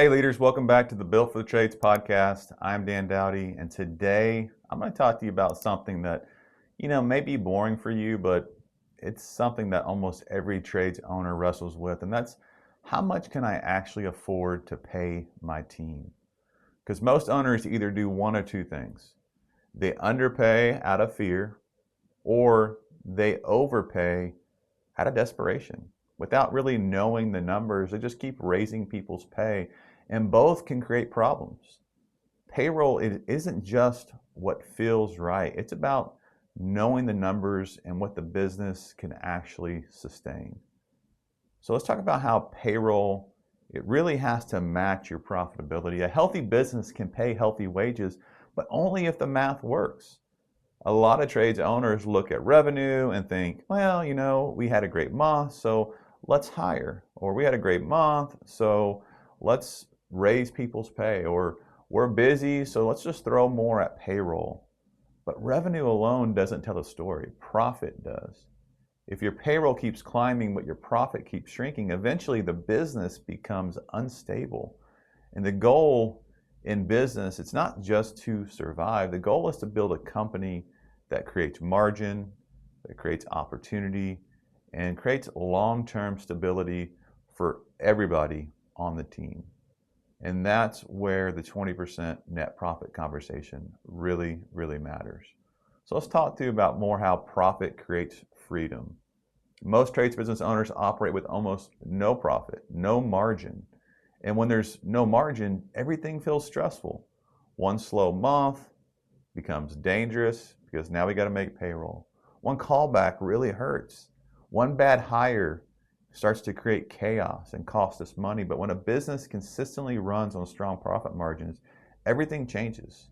Hey leaders, welcome back to the Built for the Trades podcast. I'm Dan Dowdy, and today I'm going to talk to you about something that, may be boring for you, but it's something that almost every trades owner wrestles with, and that's how much can I actually afford to pay my team? Because most owners either do one or two things. They underpay out of fear, or they overpay out of desperation. Without really knowing the numbers, they just keep raising people's pay, and both can create problems. Payroll isn't just what feels right. It's about knowing the numbers and what the business can actually sustain. So let's talk about how payroll, it really has to match your profitability. A healthy business can pay healthy wages, but only if the math works. A lot of trades owners look at revenue and think, well, we had a great month, so let's hire. Or we had a great month, so let's raise people's pay. Or we're busy, so let's just throw more at payroll. But revenue alone doesn't tell the story. Profit does. If your payroll keeps climbing but your profit keeps shrinking, eventually the business becomes unstable. And the goal in business, it's not just to survive. The goal is to build a company that creates margin, that creates opportunity, and creates long-term stability for everybody on the team. And that's where the 20% net profit conversation really, really matters. So let's talk to you about more how profit creates freedom. Most trades business owners operate with almost no profit, no margin. And when there's no margin, everything feels stressful. One slow month becomes dangerous because now we got to make payroll. One callback really hurts. One bad hire starts to create chaos and cost us money. But when a business consistently runs on strong profit margins, everything changes.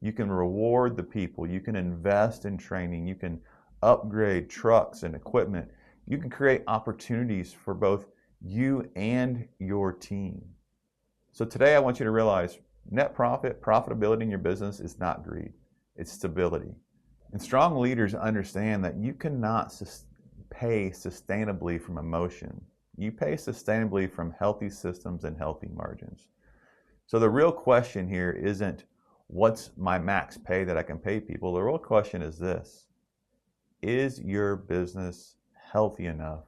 You can reward the people. You can invest in training. You can upgrade trucks and equipment. You can create opportunities for both you and your team. So today I want you to realize net profit, profitability in your business is not greed. It's stability. And strong leaders understand that you cannot pay sustainably from emotion. You pay sustainably from healthy systems and healthy margins. So the real question here isn't what's my max pay that I can pay people. The real question is this: is your business healthy enough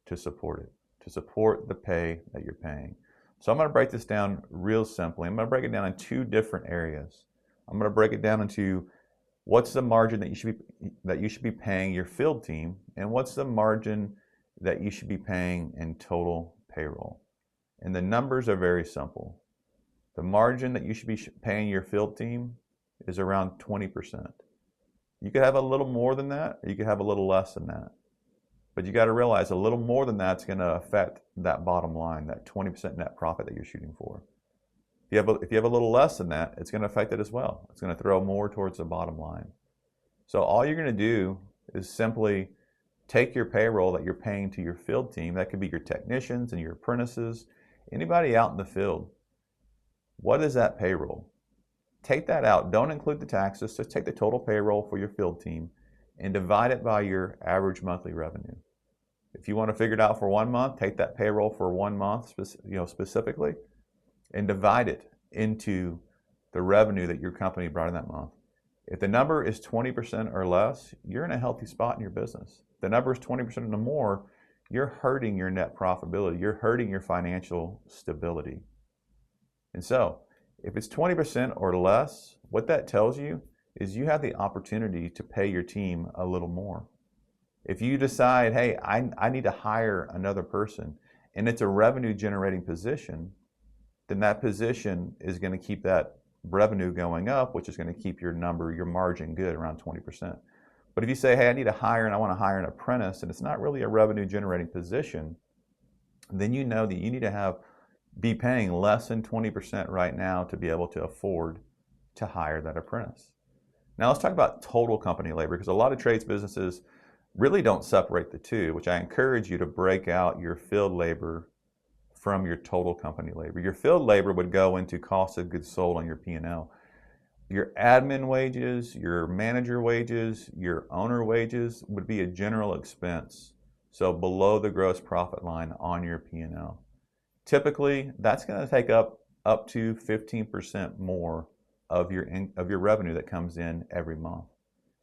to support it, to support the pay that you're paying? So I'm going to break this down real simply. I'm going to break it down in two different areas. I'm going to break it down into what's the margin that you should be paying your field team, and what's the margin that you should be paying in total payroll. And the numbers are very simple. The margin that you should be paying your field team is around 20%. You could have a little more than that, or you could have a little less than that. But you got to realize a little more than that's going to affect that bottom line, that 20% net profit that you're shooting for. If you have a little less than that, it's going to affect it as well. It's going to throw more towards the bottom line. So all you're going to do is simply take your payroll that you're paying to your field team. That could be your technicians and your apprentices, anybody out in the field. What is that payroll? Take that out. Don't include the taxes. Just take the total payroll for your field team and divide it by your average monthly revenue. If you want to figure it out for 1 month, take that payroll for 1 month specifically, and divide it into the revenue that your company brought in that month. If the number is 20% or less, you're in a healthy spot in your business. If the number is 20% or more, you're hurting your net profitability. You're hurting your financial stability. And so, if it's 20% or less, what that tells you is you have the opportunity to pay your team a little more. If you decide, hey, I need to hire another person, and it's a revenue generating position, then that position is going to keep that revenue going up, which is going to keep your margin good, around 20%. But if you say, hey, I need to hire and I want to hire an apprentice, and it's not really a revenue generating position, then you know that you need to be paying less than 20% right now to be able to afford to hire that apprentice. Now let's talk about total company labor, because a lot of trades businesses really don't separate the two, which I encourage you to break out your field labor from your total company labor. Your field labor would go into cost of goods sold on your P&L. Your admin wages, your manager wages, your owner wages would be a general expense, so below the gross profit line on your P&L. Typically, that's going to take up to 15% more of your revenue that comes in every month.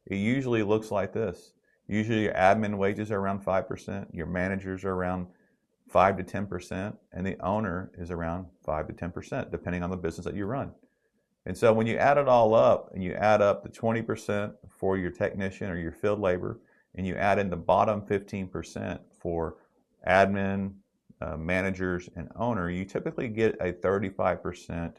It usually looks like this. Usually your admin wages are around 5%, your managers are around 5 to 10%, and the owner is around 5 to 10%, depending on the business that you run. And so when you add it all up, and you add up the 20% for your technician or your field labor, and you add in the bottom 15% for admin, managers, and owner, you typically get a 35%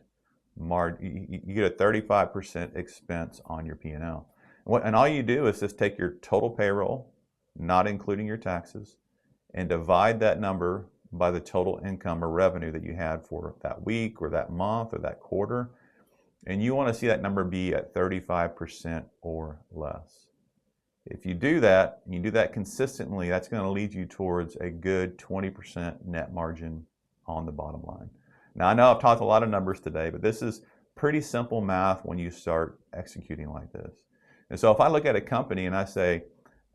margin. You get a 35% expense on your P&L. And all you do is just take your total payroll, not including your taxes, and divide that number by the total income or revenue that you had for that week or that month or that quarter. And you want to see that number be at 35% or less. If you do that, and you do that consistently, that's going to lead you towards a good 20% net margin on the bottom line. Now, I know I've talked a lot of numbers today, but this is pretty simple math when you start executing like this. And so if I look at a company and I say,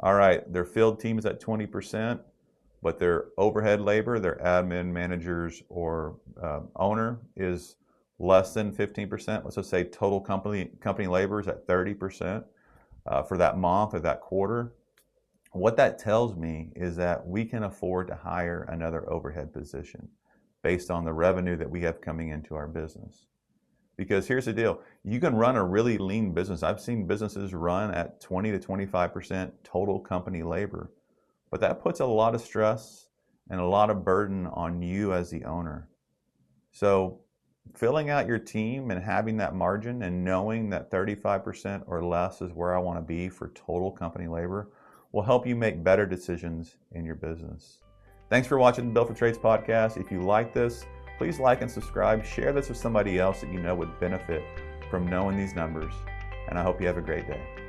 all right, their field team is at 20%, but their overhead labor, their admin, managers, or owner is less than 15%. Let's just say total company labor is at 30%. For that month or that quarter, what that tells me is that we can afford to hire another overhead position based on the revenue that we have coming into our business. Because here's the deal, you can run a really lean business. I've seen businesses run at 20 to 25% total company labor, but that puts a lot of stress and a lot of burden on you as the owner. So filling out your team and having that margin and knowing that 35% or less is where I want to be for total company labor will help you make better decisions in your business. Thanks for watching the Built for Trades podcast. If you like this, please like and subscribe. Share this with somebody else that you know would benefit from knowing these numbers. And I hope you have a great day.